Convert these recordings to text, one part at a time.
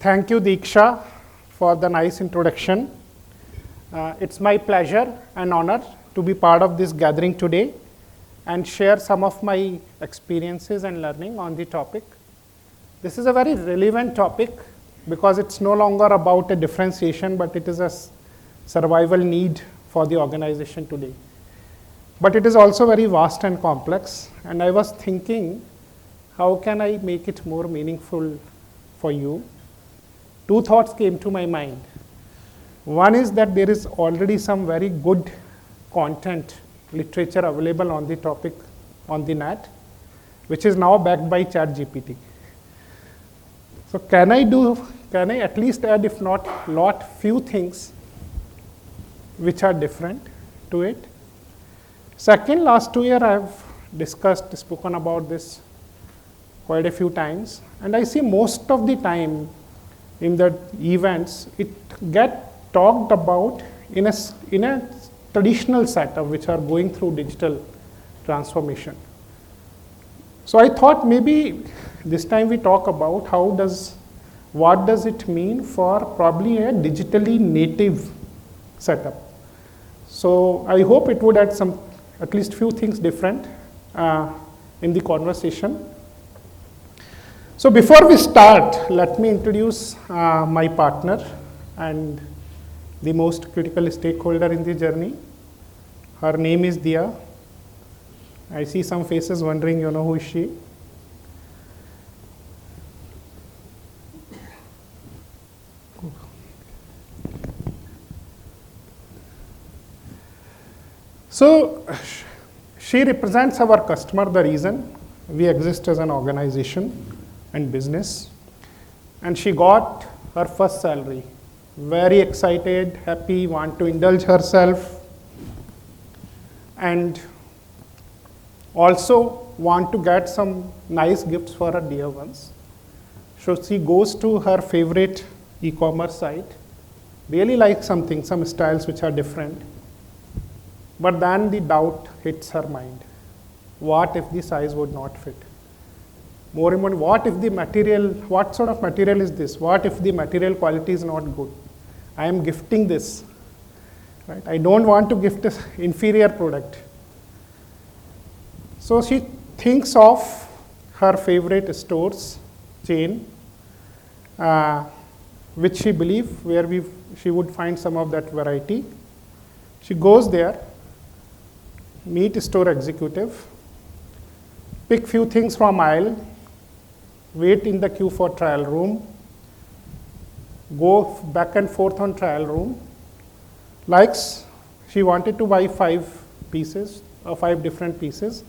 Thank you, Diksha, for the nice introduction. It's my pleasure and honor to be part of this gathering today and share some of my experiences and learning on the topic. This is a very relevant topic because it's no longer about a differentiation, but it is a survival need for the organization today. But it is also very vast and complex, and I was thinking, how can I make it more meaningful for you? Two thoughts came to my mind. One is that there is already some very good content, literature available on the topic on the net, which is now backed by ChatGPT. So can I at least add, if not few things which are different to it? Second, last 2 years I have spoken about this quite a few times, and I see most of the time in the events, it get talked about in a traditional setup which are going through digital transformation. So I thought maybe this time we talk about what does it mean for probably a digitally native setup. So I hope it would add at least few things different in the conversation. So before we start, let me introduce my partner and the most critical stakeholder in the journey. Her name is Dia. I see some faces wondering, who is she? So she represents our customer, the reason we exist as an organization and business. And she got her first salary. Very excited, happy, want to indulge herself, and also want to get some nice gifts for her dear ones. So she goes to her favorite e-commerce site, really likes some styles which are different. But then the doubt hits her mind. What if the size would not fit? More important, what sort of material is this? What if the material quality is not good? I am gifting this, right? I don't want to gift an inferior product. So she thinks of her favorite stores chain, which she believes where she would find some of that variety. She goes there, meet store executive, pick few things from aisle, wait in the queue for trial room, go back and forth on trial room. She wanted to buy 5 pieces or 5 different pieces.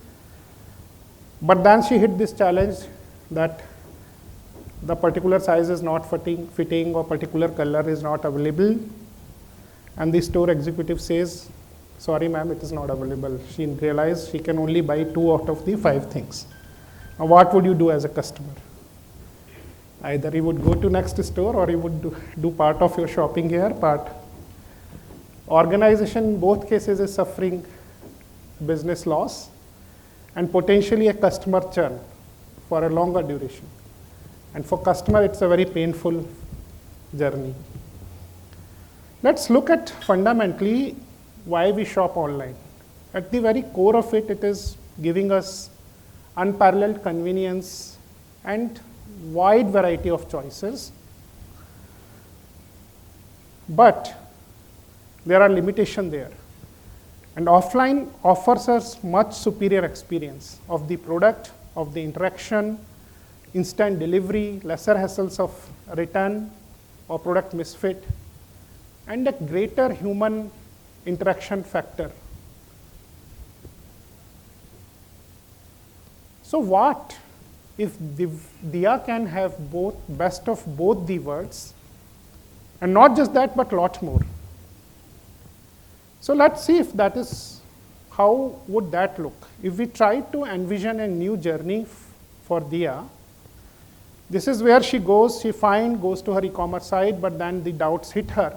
But then she hit this challenge that the particular size is not fitting or particular color is not available. And the store executive says, sorry ma'am, it is not available. She realized she can only buy 2 out of the 5 things. Now what would you do as a customer? Either you would go to next store or you would do part of your shopping here, but organization in both cases is suffering business loss and potentially a customer churn for a longer duration. And for customer, it's a very painful journey. Let's look at fundamentally why we shop online. At the very core of it, it is giving us unparalleled convenience and wide variety of choices. But there are limitations there. And offline offers us much superior experience of the product, of the interaction, instant delivery, lesser hassles of return or product misfit, and a greater human interaction factor. So what if Dia can have best of both the worlds, and not just that, but lot more? So let's see if that is, how would that look? If we try to envision a new journey for Dia, this is where she goes, goes to her e-commerce site, but then the doubts hit her.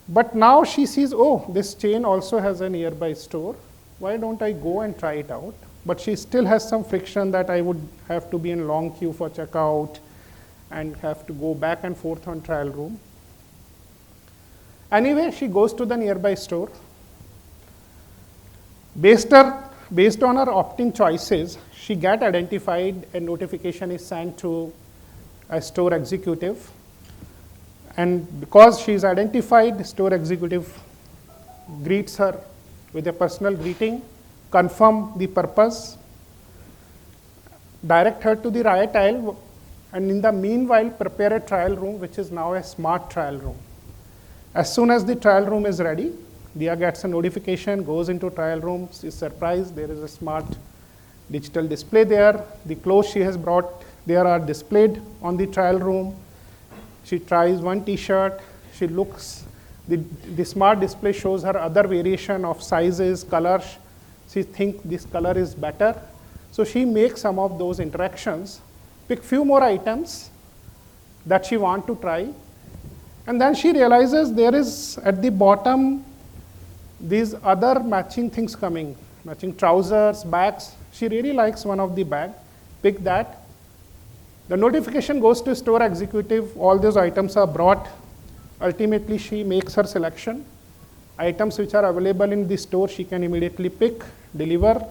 But now she sees, oh, this chain also has a nearby store. Why don't I go and try it out? But she still has some friction that I would have to be in long queue for checkout, and have to go back and forth on trial room. Anyway, she goes to the nearby store. Based on her opting choices, she get identified, a notification is sent to a store executive. And because she is identified, the store executive greets her with a personal greeting, confirm the purpose, direct her to the riot aisle, and in the meanwhile prepare a trial room, which is now a smart trial room. As soon as the trial room is ready, Dia gets a notification, goes into trial room, she's surprised, there is a smart digital display there. The clothes she has brought there are displayed on the trial room. She tries one t-shirt, she looks, the smart display shows her other variation of sizes, colors. She thinks this color is better. So she makes some of those interactions, pick few more items that she wants to try, and then she realizes there is at the bottom these other matching things coming, matching trousers, bags. She really likes one of the bag, pick that. The notification goes to store executive, all those items are brought. Ultimately, she makes her selection. Items which are available in the store, she can immediately pick, deliver,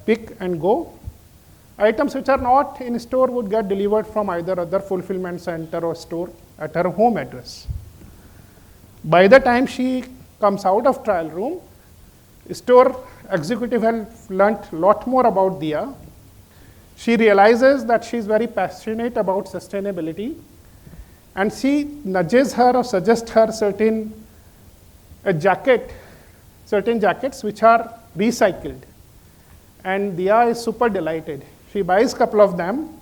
pick and go. Items which are not in store would get delivered from either other fulfillment center or store at her home address. By the time she comes out of trial room, store executive has learnt a lot more about Dia. She realizes that she is very passionate about sustainability, and she nudges her or suggests her certain jackets which are recycled. And Dia is super delighted. She buys a couple of them.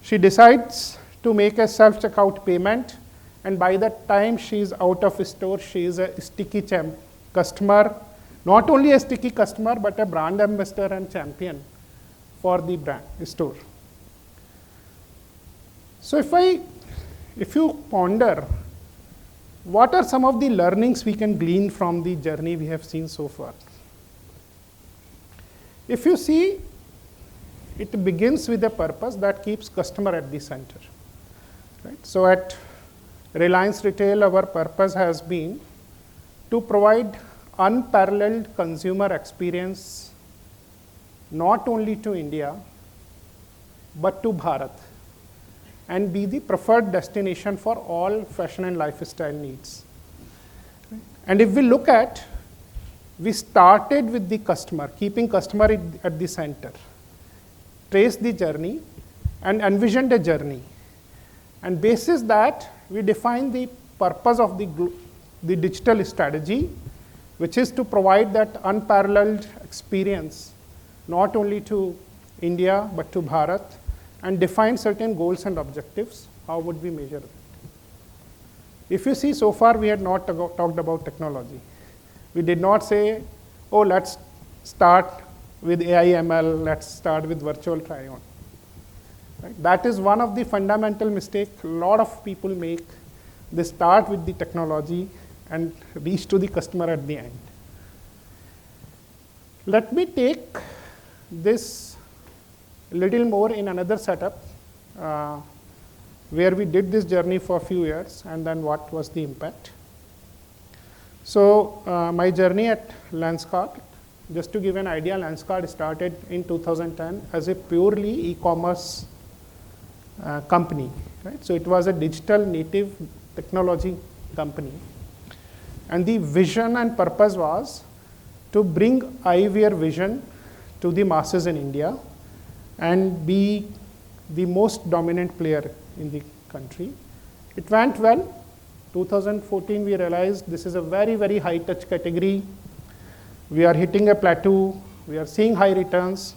She decides to make a self-checkout payment, and by the time she is out of store, she is a sticky customer, not only a sticky customer, but a brand ambassador and champion for the brand store. So if you ponder, what are some of the learnings we can glean from the journey we have seen so far? If you see, it begins with a purpose that keeps customer at the center. Right? So at Reliance Retail, our purpose has been to provide unparalleled consumer experience, not only to India, but to Bharat, and be the preferred destination for all fashion and lifestyle needs. And if we look at, we started with the customer, keeping customer at the center, traced the journey, and envisioned a journey. And basis that, we define the purpose of the digital strategy, which is to provide that unparalleled experience, not only to India, but to Bharat, and define certain goals and objectives. How would we measure it? If you see, so far we had not talked about technology. We did not say, oh, let's start with AI ML, let's start with virtual try-on. Right? That is one of the fundamental mistakes a lot of people make. They start with the technology and reach to the customer at the end. Let me take this a little more in another setup where we did this journey for a few years, and then what was the impact. So my journey at Lenskart, just to give an idea, Lenskart started in 2010 as a purely e-commerce company. Right? So it was a digital native technology company. And the vision and purpose was to bring eyewear vision to the masses in India and be the most dominant player in the country. It went well. 2014, we realized this is a very, very high-touch category. We are hitting a plateau. We are seeing high returns.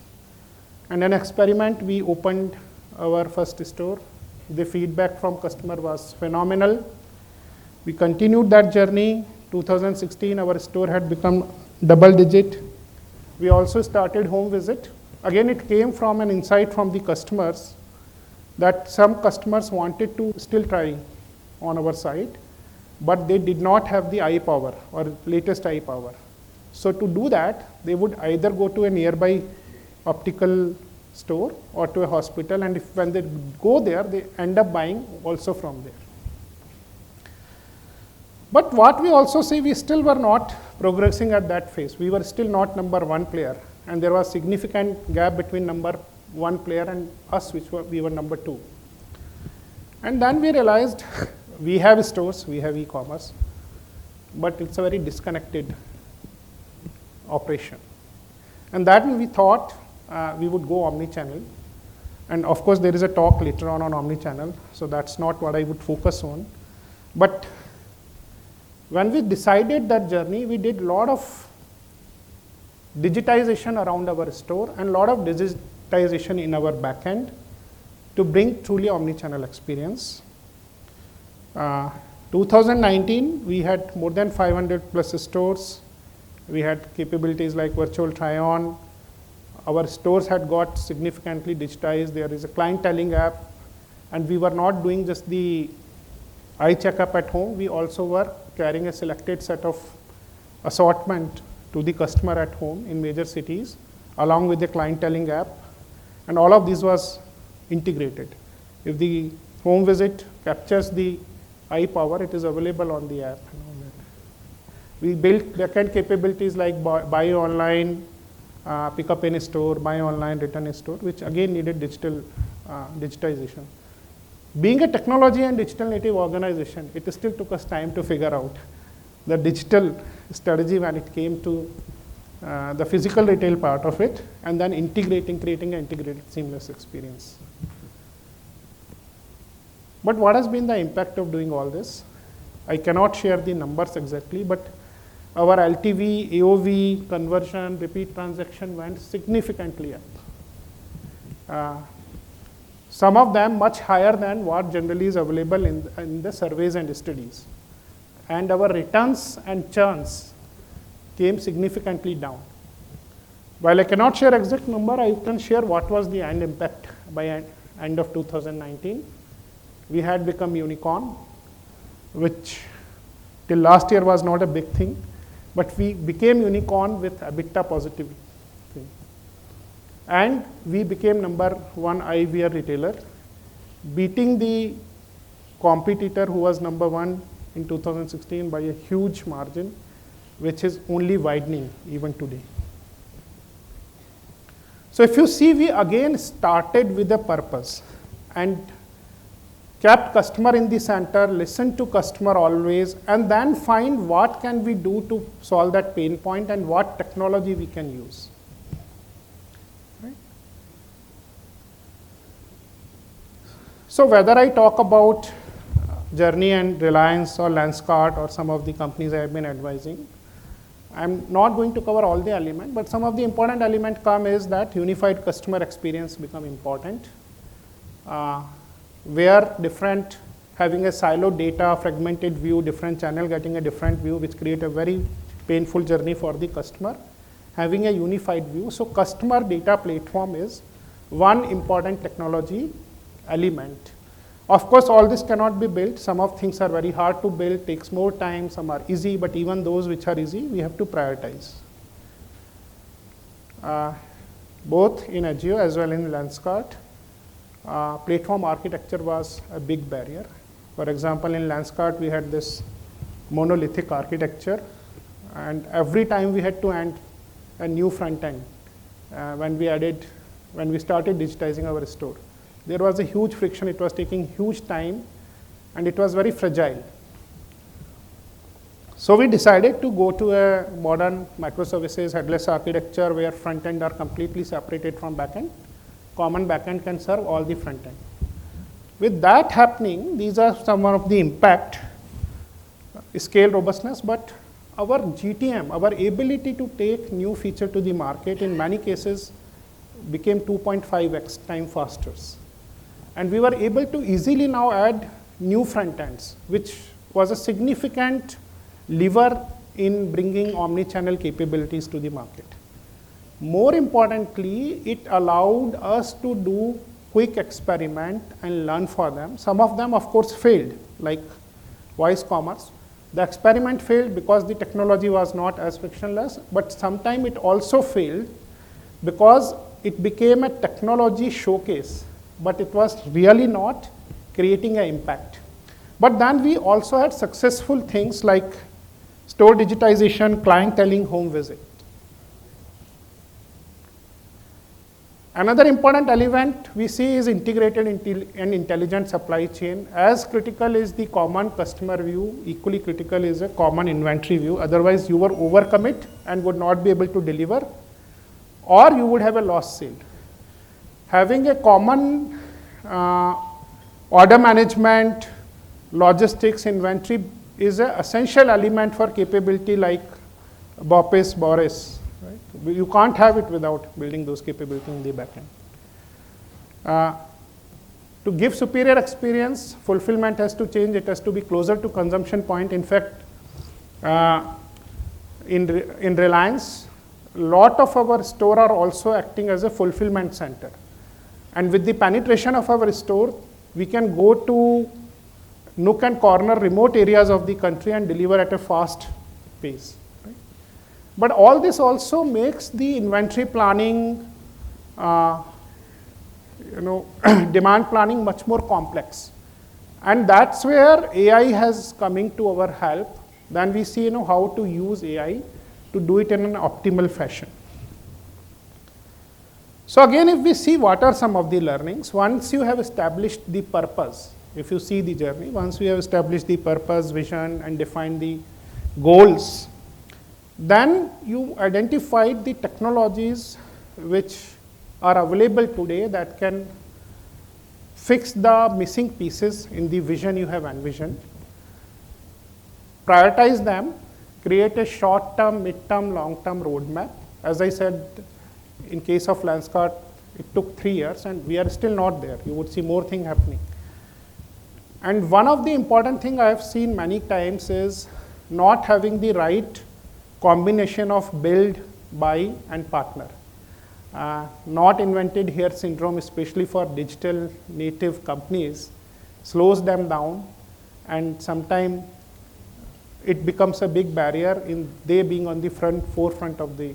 And an experiment, we opened our first store. The feedback from customer was phenomenal. We continued that journey. 2016, our store had become double-digit. We also started home visit. Again, it came from an insight from the customers that some customers wanted to still try on our site, but they did not have the eye power or latest eye power. So to do that, they would either go to a nearby optical store or to a hospital, and when they go there, they end up buying also from there. But what we also see, we still were not progressing at that phase. We were still not number one player, and there was significant gap between number one player and us, we were number two. And then we realized we have stores, we have e-commerce, but it's a very disconnected operation. And that we thought we would go omni-channel. And of course, there is a talk later on omni-channel, so that's not what I would focus on. But when we decided that journey, we did a lot of digitization around our store and a lot of digitization in our backend to bring truly omni-channel experience. 2019, we had more than 500 plus stores. We had capabilities like virtual try-on. Our stores had got significantly digitized. There is a clienteling app, and we were not doing just the eye checkup at home. We also were carrying a selected set of assortment to the customer at home in major cities, along with the clienteling app. And all of this was integrated. If the home visit captures the eye power, it is available on the app. We built backend capabilities like buy online, pick up in a store, buy online, return in store, which again needed digitization. Being a technology and digital native organization, it still took us time to figure out the digital strategy when it came to the physical retail part of it, and then integrating, creating an integrated seamless experience. But what has been the impact of doing all this? I cannot share the numbers exactly, but our LTV, AOV, conversion, repeat transaction went significantly up. Some of them much higher than what generally is available in the surveys and studies. And our returns and churns came significantly down. While I cannot share exact number, I can share what was the end impact by end of 2019. We had become unicorn, which till last year was not a big thing, but we became unicorn with EBITDA positive. And we became number one eyewear retailer, beating the competitor who was number one in 2016 by a huge margin, which is only widening even today. So if you see, we again started with a purpose and kept customer in the center, listened to customer always, and then find what can we do to solve that pain point and what technology we can use. Right? So whether I talk about Journey and Reliance or Lenskart or some of the companies I have been advising, I'm not going to cover all the elements, but some of the important elements come is that unified customer experience become important. Where different, having a siloed data, fragmented view, different channel getting a different view, which create a very painful journey for the customer, having a unified view. So customer data platform is one important technology element. Of course, all this cannot be built. Some of things are very hard to build, takes more time, some are easy, but even those which are easy, we have to prioritize. Both in Ajio as well in Lenskart, platform architecture was a big barrier. For example, in Lenskart, we had this monolithic architecture, and every time we had to add a new front end when we started digitizing our store. There was a huge friction, it was taking huge time, and it was very fragile. So we decided to go to a modern microservices headless architecture where front end are completely separated from back end. Common backend can serve all the front end. With that happening, these are some of the impact, scale robustness, but our GTM, our ability to take new feature to the market in many cases became 2.5x time faster. And we were able to easily now add new front ends, which was a significant lever in bringing omni-channel capabilities to the market. More importantly, it allowed us to do quick experiment and learn for them. Some of them, of course, failed, like voice commerce. The experiment failed because the technology was not as frictionless, but sometimes it also failed because it became a technology showcase, but it was really not creating an impact. But then we also had successful things like store digitization, clienteling, home visit. Another important element we see is integrated and intelligent supply chain. As critical is the common customer view, equally critical is a common inventory view. Otherwise, you were overcommit and would not be able to deliver, or you would have a lost sale. Having a common order management, logistics, inventory is an essential element for capability like 𝗕𝗲𝗴𝗶𝗃𝗃. Right? You can't have it without building those capabilities in the backend. To give superior experience, fulfillment has to change. It has to be closer to consumption point. In fact, in Reliance, a lot of our store are also acting as a fulfillment center. And with the penetration of our store, we can go to nook and corner, remote areas of the country and deliver at a fast pace. Right? But all this also makes the inventory planning, demand planning much more complex. And that's where AI has coming to our help. Then we see how to use AI to do it in an optimal fashion. So again, if we see what are some of the learnings, once you have established the purpose, if you see the journey, once we have established the purpose, vision, and defined the goals, then you identified the technologies which are available today that can fix the missing pieces in the vision you have envisioned, prioritize them, create a short-term, mid-term, long-term roadmap. As I said, in case of Lenskart, it took 3 years and we are still not there. You would see more things happening. And one of the important things I have seen many times is not having the right combination of build, buy, and partner. Not invented here syndrome, especially for digital native companies, slows them down, and sometimes it becomes a big barrier in they being on the forefront of the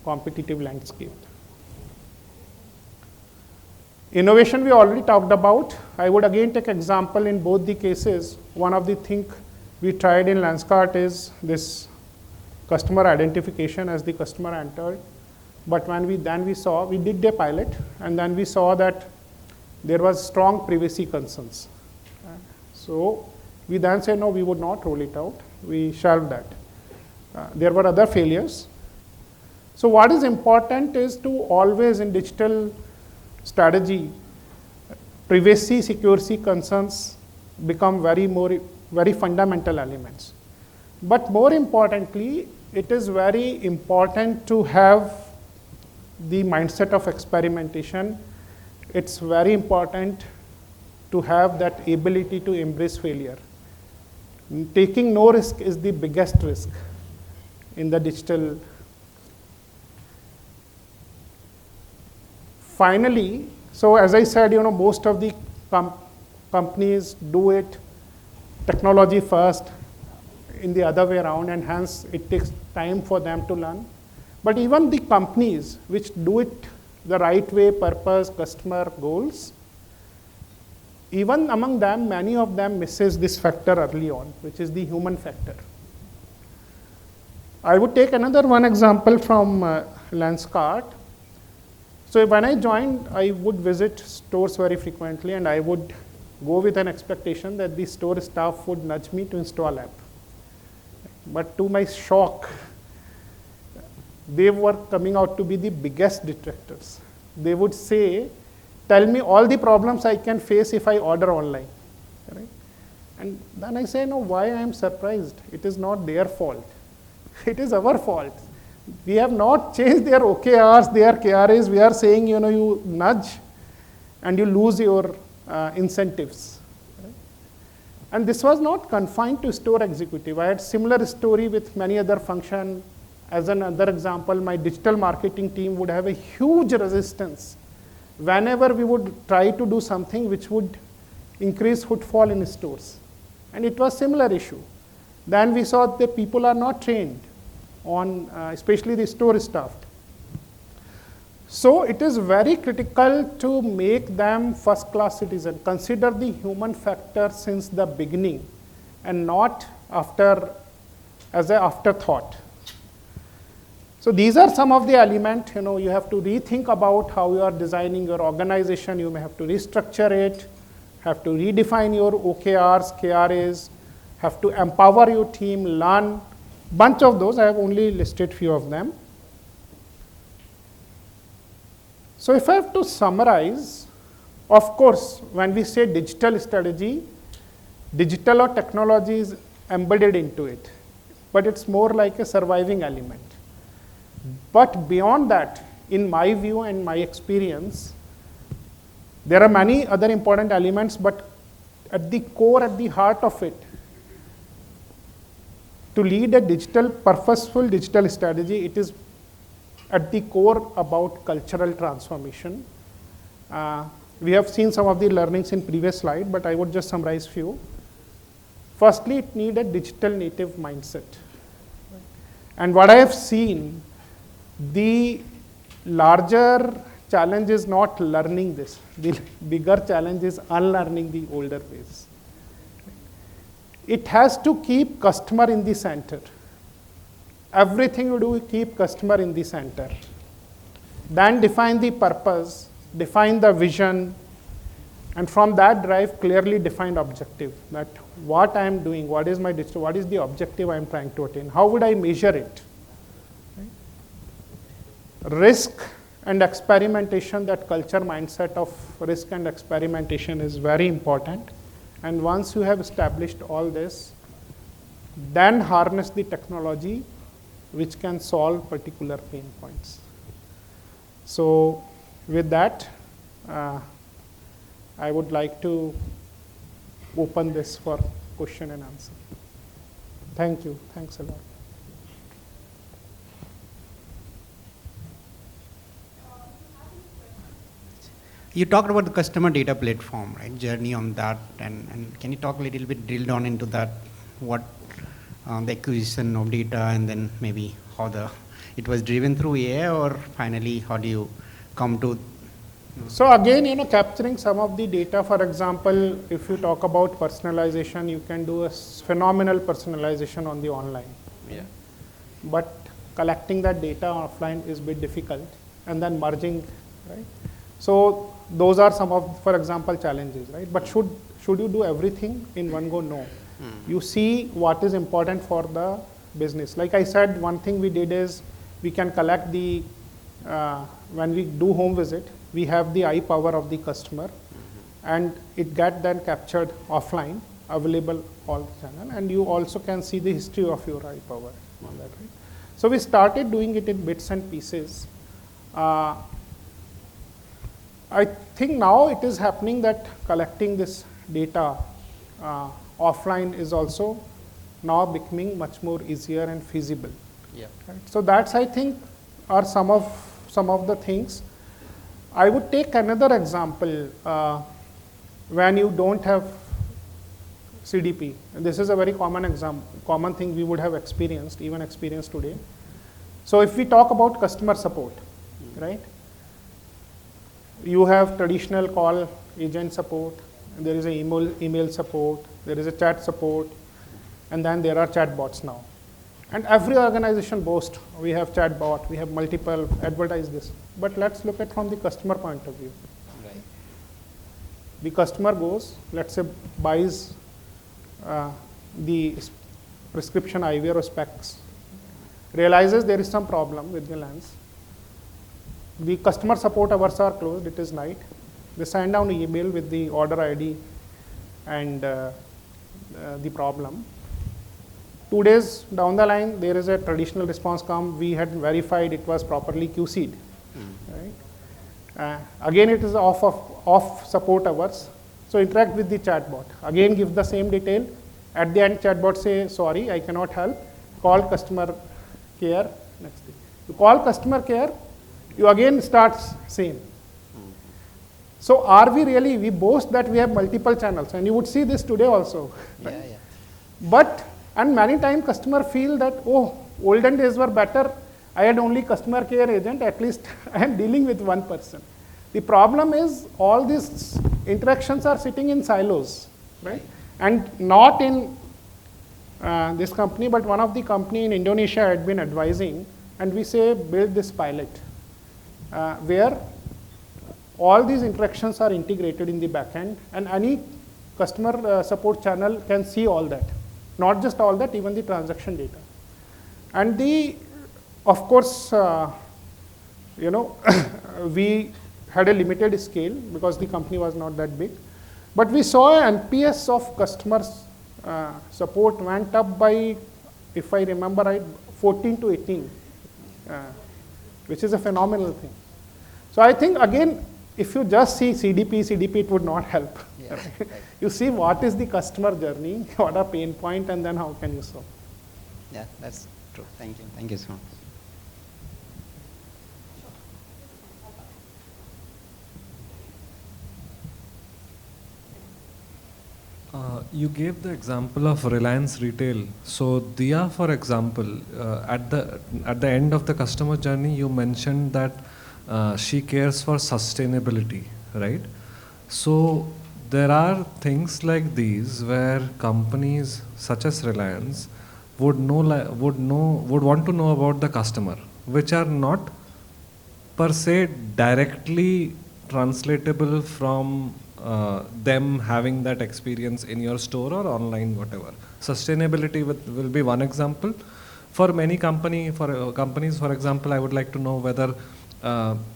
competitive landscape. Innovation we already talked about. I would again take example in both the cases. One of the things we tried in Lenskart is this customer identification as the customer entered. But when we did a pilot, and then we saw that there was strong privacy concerns. So we then said, no, we would not roll it out. We shelved that. There were other failures. So what is important is to always in digital strategy, privacy, security concerns become very fundamental elements. But more importantly, it is very important to have the mindset of experimentation. It's very important to have that ability to embrace failure. Taking no risk is the biggest risk in the digital. Finally, so as I said, most of the companies do it technology first in the other way around, and hence it takes time for them to learn. But even the companies which do it the right way, purpose, customer, goals, even among them, many of them misses this factor early on, which is the human factor. I would take another one example from Lenskart. So when I joined, I would visit stores very frequently, and I would go with an expectation that the store staff would nudge me to install app. But to my shock, they were coming out to be the biggest detractors. They would say, tell me all the problems I can face if I order online. Right? And then I say, no, why I am surprised? It is not their fault. It is our fault. We have not changed their OKRs, their KRAs. We are saying, you nudge and you lose your incentives. Right? And this was not confined to store executive. I had similar story with many other functions. As another example, my digital marketing team would have a huge resistance whenever we would try to do something which would increase footfall in stores. And it was similar issue. Then we saw that people are not trained on, especially the store staff. So it is very critical to make them first-class citizens. Consider the human factor since the beginning and not as an afterthought. So these are some of the elements. You have to rethink about how you are designing your organization. You may have to restructure it, have to redefine your OKRs, KRAs, have to empower your team, learn. Bunch of those, I have only listed few of them. So if I have to summarize, of course, when we say digital strategy, digital or technology is embedded into it, but it's more like a surviving element. But beyond that, in my view and my experience, there are many other important elements, but at the core, at the heart of it, to lead a purposeful digital strategy, it is at the core about cultural transformation. We have seen some of the learnings in previous slide, but I would just summarize few. Firstly, it needs a digital native mindset. And what I have seen, the larger challenge is not learning this. The bigger challenge is unlearning the older ways. It has to keep customer in the center. Everything you do, keep customer in the center. Then define the purpose, define the vision, and from that drive clearly defined objective. That what I am doing, what is my digital, what is the objective I am trying to attain? How would I measure it? Right? Risk and experimentation, that culture mindset of risk and experimentation is very important. And once you have established all this, then harness the technology which can solve particular pain points. So with that, I would like to open this for question and answer. Thank you. Thanks a lot. You talked about the customer data platform, right? Journey on that, and can you talk a little bit, drill down into that, what the acquisition of data, and then maybe how it was driven through AI, or finally how do you come to? So again, capturing some of the data. For example, if you talk about personalization, you can do a phenomenal personalization on the online. Yeah. But collecting that data offline is a bit difficult, and then merging, right? So those are some of, for example, challenges, right? But should you do everything in one go? No. You see what is important for the business. Like I said, one thing we did is we can collect the, when we do home visit, we have the eye power of the customer, and it get then captured offline, available all the channel, and you also can see the history of your eye power on that, right? So we started doing it in bits and pieces. I think now it is happening that collecting this data offline is also now becoming much more easier and feasible. Yeah. Right? So that's, I think, are some of the things. I would take another example when you don't have CDP. And this is a very common thing we would have experienced, even experienced today. So if we talk about customer support, right? You have traditional call agent support, and there is an email support, there is a chat support, and then there are chatbots now. And every organization boasts, we have chatbot, we have multiple, advertise this. But let's look at from the customer point of view. Right. The customer goes, let's say, buys the prescription eyewear or specs, realizes there is some problem with the lens. The customer support hours are closed, it is night. They send down an email with the order ID and the problem. 2 days down the line, there is a traditional response come, we had verified it was properly QC'd. Right? Again, it is off support hours. So interact with the chatbot. Again, give the same detail. At the end, chatbot say, sorry, I cannot help. Call customer care. Next thing. You call customer care, you again start same. So are we really, we boast that we have multiple channels, and you would see this today also. Right? Yeah. But, and many times customer feel that, oh, olden days were better, I had only customer care agent, at least I am dealing with one person. The problem is all these interactions are sitting in silos, right? And not in this company, but one of the company in Indonesia had been advising, and we say build this pilot where all these interactions are integrated in the backend, and any customer support channel can see all that. Not just all that, even the transaction data. And of course, we had a limited scale because the company was not that big. But we saw an NPS of customers support went up by, if I remember right, 14 to 18, which is a phenomenal thing. So I think, again, if you just see CDP, it would not help. Yeah, right? You see what is the customer journey, what are pain point, and then how can you solve. Yeah, that's true. Thank you. Thank you so much. You gave the example of Reliance Retail. So Diya, for example, at the end of the customer journey, you mentioned that she cares for sustainability, right? So there are things like these where companies such as Reliance would want to know about the customer, which are not per se directly translatable from them having that experience in your store or online, whatever. Sustainability will be one example. For many companies, for example, I would like to know whether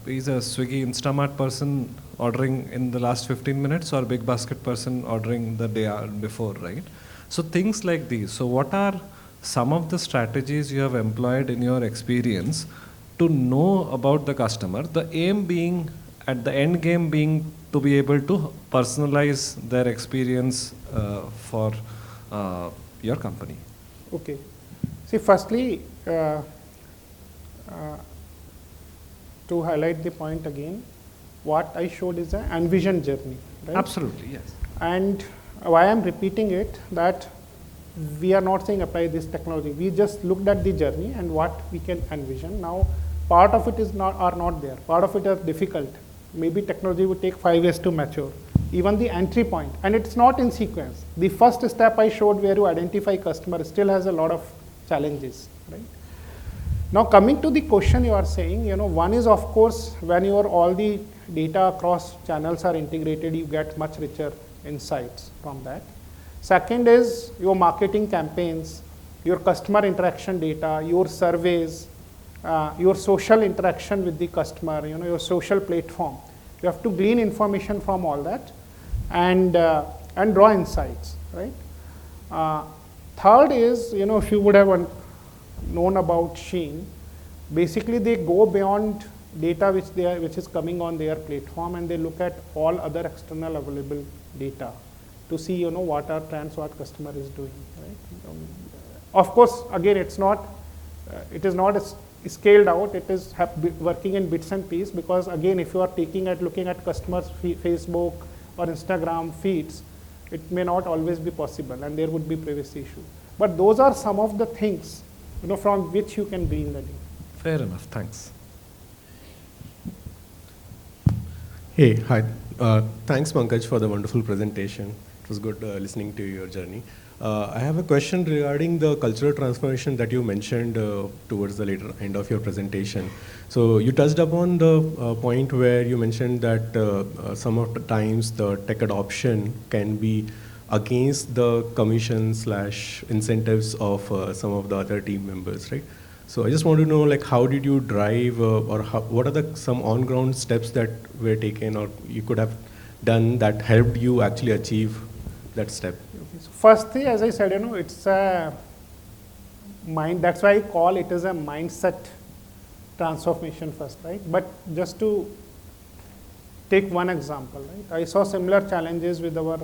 is a Swiggy Instamart person ordering in the last 15 minutes or Big Basket person ordering the day before, right? So things like these. So what are some of the strategies you have employed in your experience to know about the customer? The aim being, at the end game being, to be able to personalize their experience for your company. Okay. See, firstly, to highlight the point again, what I showed is an envision journey, right? Absolutely, yes. And why I'm repeating it, that we are not saying apply this technology. We just looked at the journey and what we can envision. Now, part of it are not there. Part of it is difficult. Maybe technology would take 5 years to mature. Even the entry point, and it's not in sequence. The first step I showed where you identify customer still has a lot of challenges, right? Now coming to the question you are saying, one is of course when all the data across channels are integrated, you get much richer insights from that. Second is your marketing campaigns, your customer interaction data, your surveys, your social interaction with the customer, your social platform. You have to glean information from all that and draw insights, right? Third is, if you would have known about Shein, basically they go beyond data which is coming on their platform, and they look at all other external available data to see, what are trends, what customer is doing, right? Of course, again, it is not scaled out, it is working in bits and pieces, because again, if you are looking at customers' Facebook or Instagram feeds, it may not always be possible, and there would be privacy issue. But those are some of the things, from which you can glean the data. Fair enough, thanks. Hey, hi. Thanks, Pankaj, for the wonderful presentation. It was good listening to your journey. I have a question regarding the cultural transformation that you mentioned towards the later end of your presentation. So you touched upon the point where you mentioned that some of the times the tech adoption can be against the commission/incentives of some of the other team members, right? So I just want to know, like, how did you drive, or what are some on-ground steps that were taken, or you could have done that helped you actually achieve that step? Okay. So first thing, as I said, it's a mind. That's why I call it as a mindset transformation first, right? But just to take one example, right? I saw similar challenges with our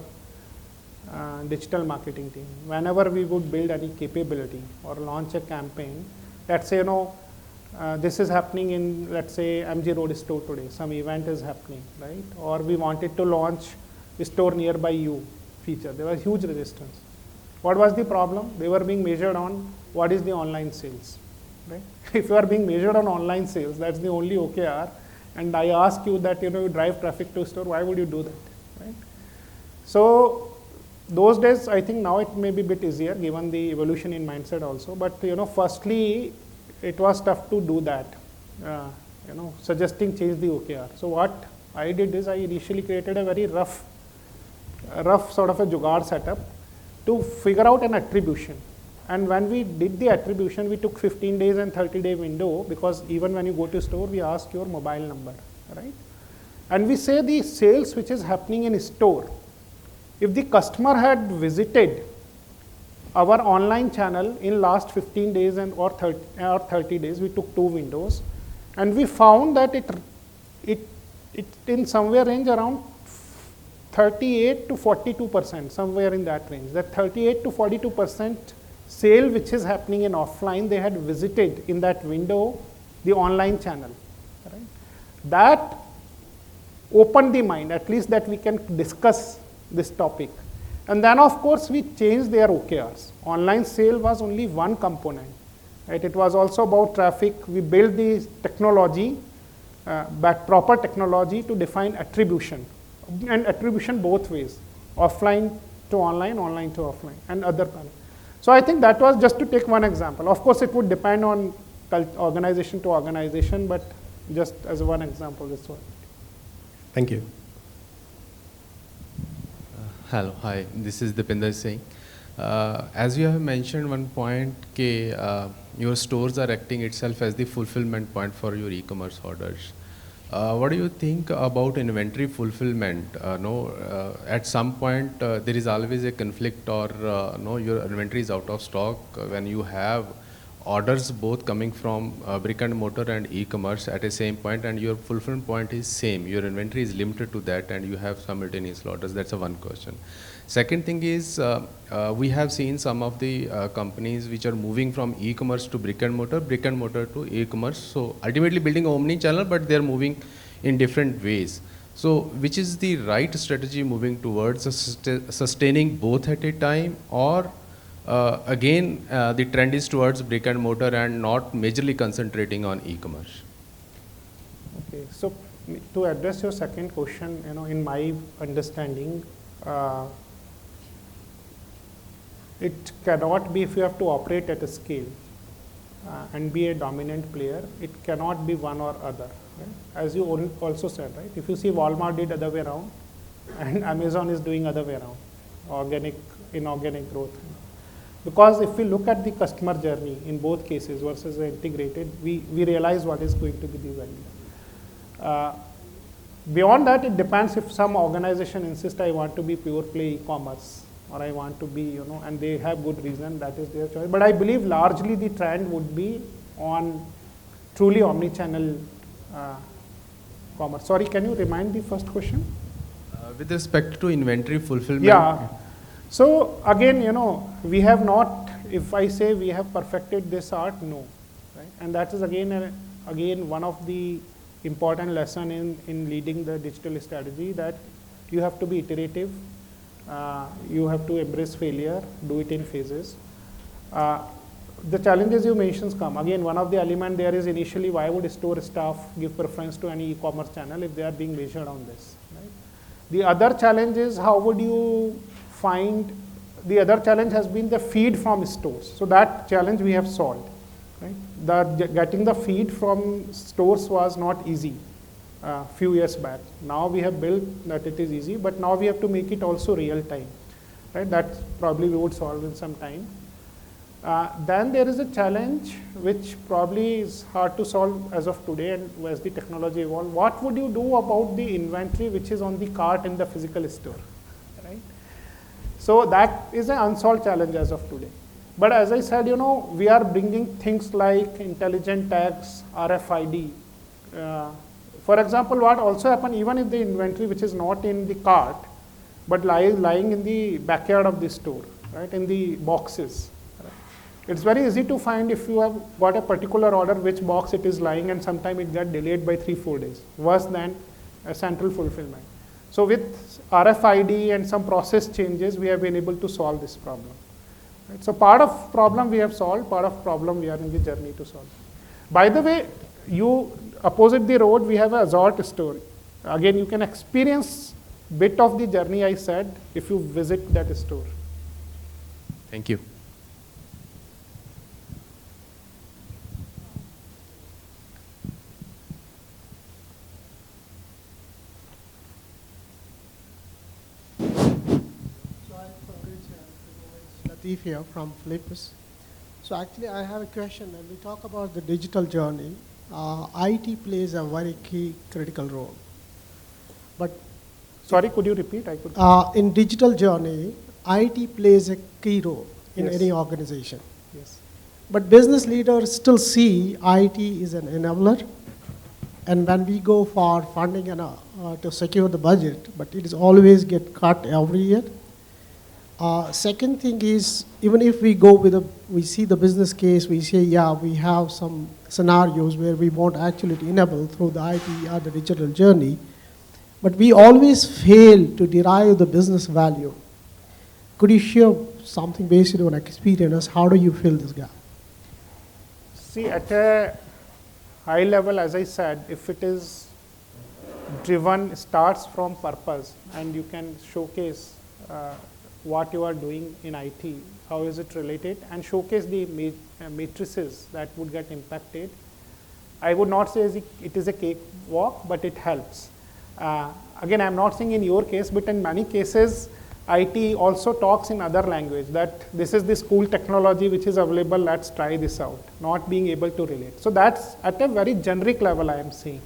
digital marketing team. Whenever we would build any capability or launch a campaign, let's say, this is happening in, let's say, MG Road store today, some event is happening, right? Or we wanted to launch a store nearby you feature. There was huge resistance. What was the problem? They were being measured on what is the online sales, right? If you are being measured on online sales, that's the only OKR, and I ask you that, you drive traffic to a store, why would you do that, right? So those days, I think now it may be a bit easier given the evolution in mindset also, but, firstly, it was tough to do that, suggesting change the OKR. So what I did is I initially created a very rough sort of a 𝗕𝗲𝗃 setup to figure out an attribution. And when we did the attribution, we took 15 days and 30-day window, because even when you go to store, we ask your mobile number, right? And we say the sales which is happening in store. If the customer had visited our online channel in last 15 days or 30 days, we took 2 windows, and we found that it in somewhere range around 38 to 42%, somewhere in that range. That 38 to 42% sale which is happening in offline, they had visited in that window the online channel, right? That opened the mind, at least that we can discuss this topic. And then of course we changed their OKRs. Online sale was only one component, right? It was also about traffic. We built the technology, proper technology to define attribution, and attribution both ways, offline to online, online to offline, and other panel. So I think that was just to take one example. Of course, it would depend on organization to organization, but just as one example, this one. Thank you. Hello, hi, this is 𝗕𝗲𝗫𝗧𝗔𝗟. As you have mentioned one point, your stores are acting itself as the fulfillment point for your e-commerce orders. What do you think about inventory fulfillment? At some point there is always a conflict, or your inventory is out of stock when you have orders both coming from brick and mortar and e-commerce at a same point, and your fulfillment point is same. Your inventory is limited to that, and you have simultaneous orders. That's a one question. Second thing is, we have seen some of the companies which are moving from e-commerce to brick and mortar to e-commerce. So ultimately building omni-channel, but they're moving in different ways. So which is the right strategy moving towards sustaining both at a time, or again the trend is towards brick and mortar and not majorly concentrating on e-commerce? Okay, so to address your second question, in my understanding, it cannot be, if you have to operate at a scale and be a dominant player, it cannot be one or other. Right? As you also said, right? If you see Walmart did other way around, and Amazon is doing other way around, organic, inorganic growth. Because if we look at the customer journey in both cases versus the integrated, we realize what is going to be the value. Beyond that, it depends. If some organization insists, I want to be pure play e-commerce, or I want to be, and they have good reason, that is their choice. But I believe largely the trend would be on truly omni-channel commerce. Sorry, can you remind the first question? With respect to inventory fulfillment. Yeah. So again, we have not, if I say we have perfected this art, no. Right? And that is again one of the important lesson in leading the digital strategy, that you have to be iterative. You have to embrace failure, do it in phases. The challenges you mentioned come. Again, one of the elements there is initially, why would store staff give preference to any e-commerce channel if they are being measured on this? Right? The other challenge is, how would you find, the other challenge has been the feed from stores. So that challenge we have solved. Right? Getting the feed from stores was not easy a few years back. Now we have built that it is easy, but now we have to make it also real time. Right? That probably we would solve in some time. Then there is a challenge which probably is hard to solve as of today, and as the technology evolves. What would you do about the inventory which is on the cart in the physical store? Right? So that is an unsolved challenge as of today. But as I said, we are bringing things like intelligent tags, RFID. For example, what also happens, even if the inventory which is not in the cart, but lying in the backyard of the store, right, in the boxes. Right? It's very easy to find if you have got a particular order, which box it is lying, and sometimes it gets delayed by 3-4 days, worse than a central fulfillment. So with RFID and some process changes, we have been able to solve this problem. Right? So part of problem we have solved, part of problem we are in the journey to solve. By the way, you opposite the road, we have a resort store. Again, you can experience bit of the journey I said if you visit that store. Thank you. Latif here from Philippus. So actually I have a question. When we talk about the digital journey, IT plays a very key critical role. But Sorry, could you repeat? I could. in digital journey, IT plays a key role in Yes. any organization. Yes. But business leaders still see IT is an enabler. And when we go for funding and to secure the budget, but it is always get cut every year. Second thing is, even if we go with we see the business case, we say, yeah, we have some scenarios where we want actually to enable through the IT or the digital journey, but we always fail to derive the business value. Could you share something based on experience? How do you fill this gap? See, at a high level, as I said, if it is driven, starts from purpose, and you can showcase what you are doing in IT, how is it related, and showcase the matrices that would get impacted. I would not say it is a cakewalk, but it helps. Again, I'm not saying in your case, but in many cases, IT also talks in other language, that this is this cool technology which is available, let's try this out, not being able to relate. So that's at a very generic level I am saying.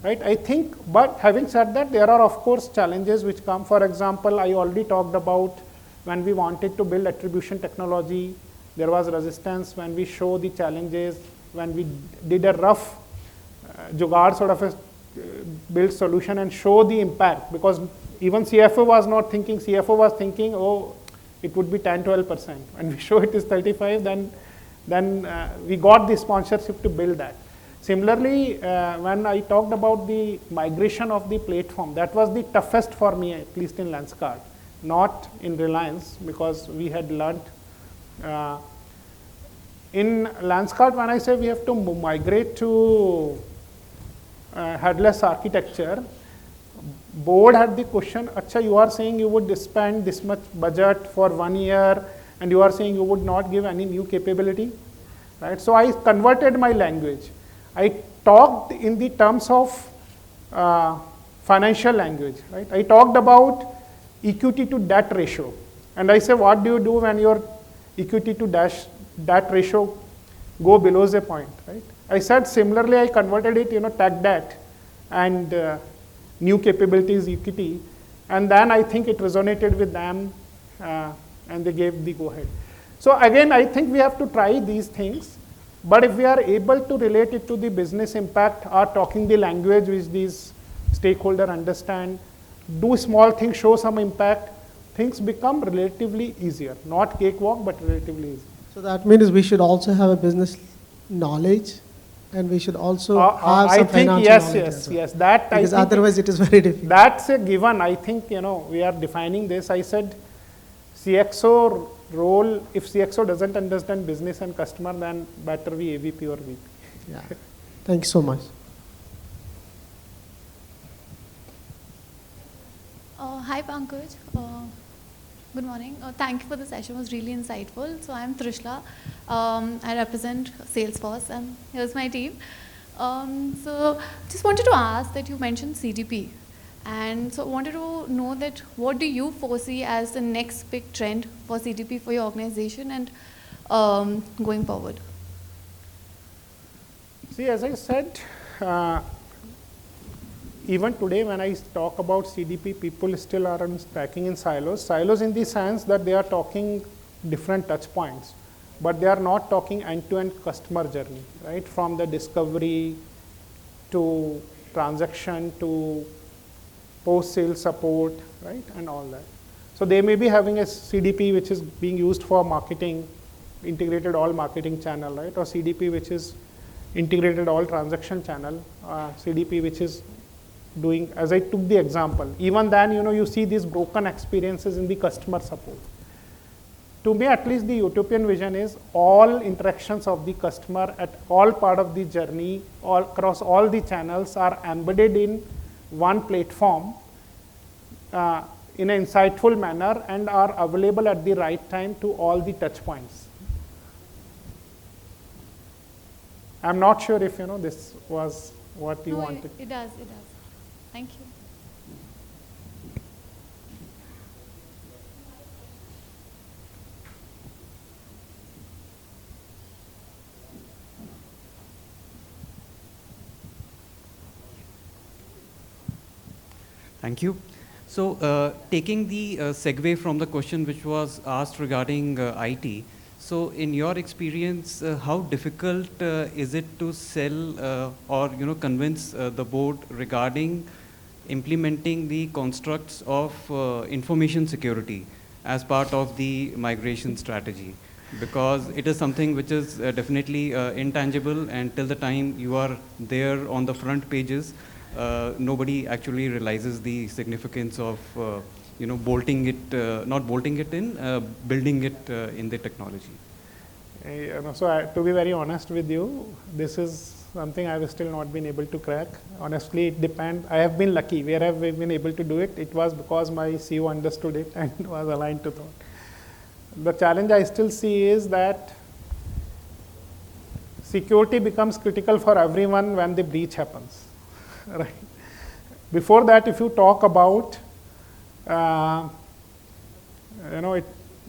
Right? I think, but having said that, there are of course challenges which come. For example, I already talked about when we wanted to build attribution technology, there was resistance. When we show the challenges, when we did a rough 𝗕𝗲𝗃𝗧𝗔𝗟 sort of a build solution and show the impact, because even CFO was not thinking, CFO was thinking, oh, it would be 10-12%. When we show it is 35, then we got the sponsorship to build that. Similarly, when I talked about the migration of the platform, that was the toughest for me, at least in Lenskart, not in Reliance, because we had learned. In Lenskart, when I say we have to migrate to headless architecture, board had the question, Acha, you are saying you would spend this much budget for 1 year, and you are saying you would not give any new capability, right? So I converted my language. I talked in the terms of financial language, right? I talked about equity to debt ratio. And I say, what do you do when your equity to debt ratio go below the point, right? I said, similarly, I converted it, tech debt and new capabilities equity. And then I think it resonated with them and they gave the go ahead. So again, I think we have to try these things. But if we are able to relate it to the business impact or talking the language which these stakeholders understand, do small things, show some impact, things become relatively easier. Not cakewalk, but relatively easier. So that means we should also have a business knowledge, and we should also have some financial knowledge. Yes. That because I think otherwise it is very difficult. That's a given. I think, we are defining this. I said CXO role, if CXO doesn't understand business and customer, then better be AVP or VP. Yeah. Thank you so much. Hi, Pankaj. Good morning. Thank you for the session. It was really insightful. So I'm Trishla. I represent Salesforce, and here's my team. So just wanted to ask that you mentioned CTP. And so I wanted to know that what do you foresee as the next big trend for CTP for your organization and going forward? See, as I said, even today when I talk about CDP, people still are stacking in silos. Silos in the sense that they are talking different touch points, but they are not talking end-to-end customer journey, right? From the discovery to transaction to post-sales support, right, and all that. So they may be having a CDP which is being used for marketing, integrated all marketing channel, right, or CDP which is integrated all transaction channel, CDP which is doing, as I took the example. Even then, you see these broken experiences in the customer support. to me at least, the utopian vision is all interactions of the customer at all part of the journey, all across all the channels are embedded in one platform in an insightful manner and are available at the right time to all the touch points. I'm not sure if this was what you wanted. It does. Thank you. Thank you. So taking the segue from the question which was asked regarding IT, so in your experience, how difficult is it to sell or convince the board regarding implementing the constructs of information security as part of the migration strategy? Because it is something which is definitely intangible, and till the time you are there on the front pages, nobody actually realizes the significance of bolting it, not bolting it in, building it in the technology. So to be very honest with you, this is something I have still not been able to crack. Honestly, it depends. I have been lucky. Where I have been able to do it, it was because my CEO understood it and was aligned to thought. The challenge I still see is that security becomes critical for everyone when the breach happens. Right. Before that, if you talk about,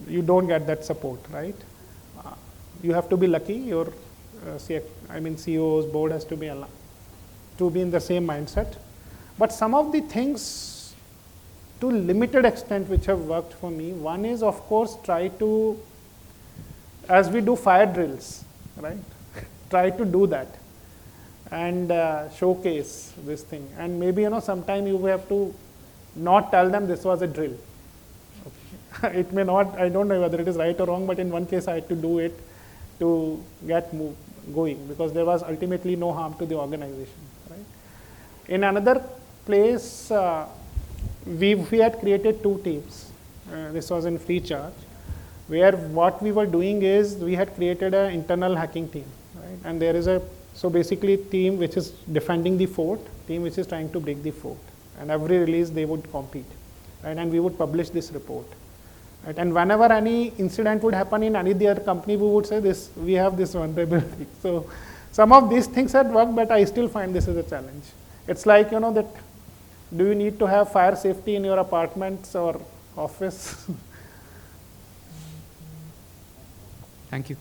you don't get that support, right? You have to be lucky. Your, CEO's board has to be in the same mindset. But some of the things, to limited extent, which have worked for me. One is, of course, try to, as we do fire drills, right? Try to do that. And showcase this thing, and maybe sometime you have to not tell them this was a drill. Okay. It may not, I don't know whether it is right or wrong, but in one case I had to do it to get going, because there was ultimately no harm to the organization. Right? In another place, we had created 2 teams. This was in free charge, where what we were doing is we had created an internal hacking team, right? And there is so basically team which is defending the fort, team which is trying to break the fort. And every release they would compete, right? And we would publish this report. Right? And whenever any incident would happen in any other company, we would say this, we have this vulnerability. So some of these things had worked, but I still find this is a challenge. It's like, that do you need to have fire safety in your apartments or office? Thank you.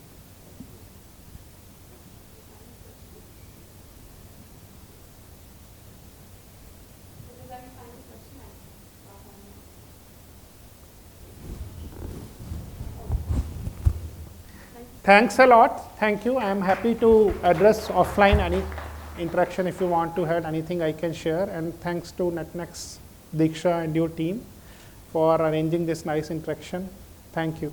Thanks a lot. Thank you. I am happy to address offline any interaction if you want to have anything I can share. And thanks to NetNext, Diksha and your team for arranging this nice interaction. Thank you.